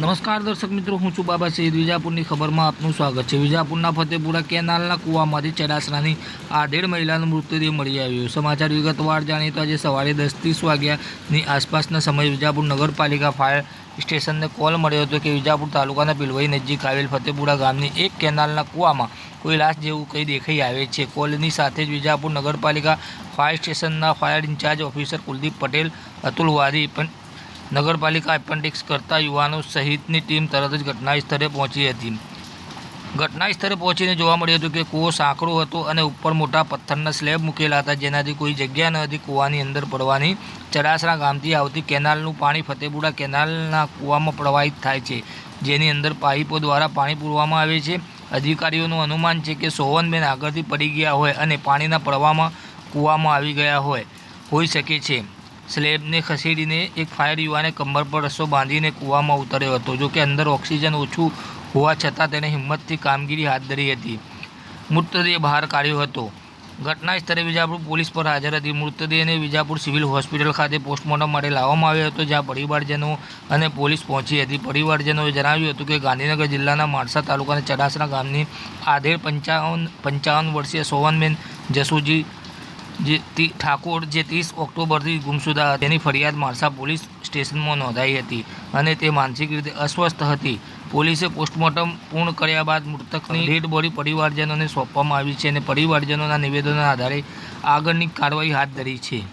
નમસ્કાર દર્શક મિત્રો, હું છું બાબા સૈયદ. વિજાપુરની ખબરમાં આપનું સ્વાગત છે. વિજાપુરના ફતેપુરા કેનાલના કૂવામાંથી ચડાસરાની આધેડ મહિલાનો મૃતદેહ મળી આવ્યો. સમાચાર વિગતવાર જાણીએ તો આજે સવારે 10:30 વાગ્યાની આસપાસના સમયે વિજાપુર નગરપાલિકા ફાયર સ્ટેશનને કોલ મળ્યો હતો કે વિજાપુર તાલુકાના પીલવઈ નજીક આવેલ ફતેપુરા ગામની એક કેનાલના કૂવામાં કોઈ લાશ જેવું કંઈ દેખાઈ આવે છે. કોલની સાથે જ વિજાપુર નગરપાલિકા ફાયર સ્ટેશનના fire incharge officer Kuldeep Patel, Atul Vari, નગરપાલિકા એપેન્ડિક્સ કરતા યુવાનો સહિતની ટીમ તરત જ ઘટના સ્થળે પહોંચી હતી. ઘટના સ્થળે પહોંચીને જોવા મળ્યું હતું કે કૂવો સાંકડો હતો અને ઉપર મોટા પથ્થરના સ્લેબ મૂકેલા હતા, જેનાથી કોઈ જગ્યા ન હતી કૂવાની અંદર પડવાની. ચડાસરા ગામથી આવતી કેનાલનું પાણી ફતેપુરા કેનાલના કૂવામાં પ્રવાહિત થાય છે, જેની અંદર પાઇપો દ્વારા પાણી પૂરવામાં આવે છે. અધિકારીઓનું અનુમાન છે કે સોવનબેન આગળથી પડી ગયા હોય અને પાણીના પ્રવાહમાં કૂવામાં આવી ગયા હોઈ શકે છે. સ્લેબને ખસેડીને એક ફાયર યુવાને કમર પર રસ્સો બાંધીને કૂવામાં ઉતર્યો હતો. જોકે અંદર ઓક્સિજન ઓછું હોવા છતાં તેણે હિંમતથી કામગીરી હાથ ધરી હતી. મૃતદેહ બહાર કાઢ્યો હતો. ઘટના સ્થળે વિજાપુર પોલીસ પર હાજર હતી. મૃતદેહને વિજાપુર સિવિલ હોસ્પિટલ ખાતે પોસ્ટમોર્ટમ માટે લાવવામાં આવ્યો હતો, જ્યાં પરિવારજનો અને પોલીસ પહોંચી હતી. પરિવારજનોએ જણાવ્યું હતું કે ગાંધીનગર જિલ્લાના માણસા તાલુકાના ચડાસરા ગામની આધેડ 55 વર્ષીય સોવનબેન જસુજી ઠાકોર, જે 30 ઓક્ટોબરથી ગુમશુદા તેની ફરિયાદ માણસા પોલીસ સ્ટેશનમાં નોંધાઈ હતી અને તે માનસિક રીતે અસ્વસ્થ હતી. પોલીસે પોસ્ટમોર્ટમ પૂર્ણ કર્યા બાદ મૃતકની ડેડ બોડી પરિવારજનોને સોંપવામાં આવી છે અને પરિવારજનોના નિવેદનોના આધારે આગળની કાર્યવાહી હાથ ધરી છે.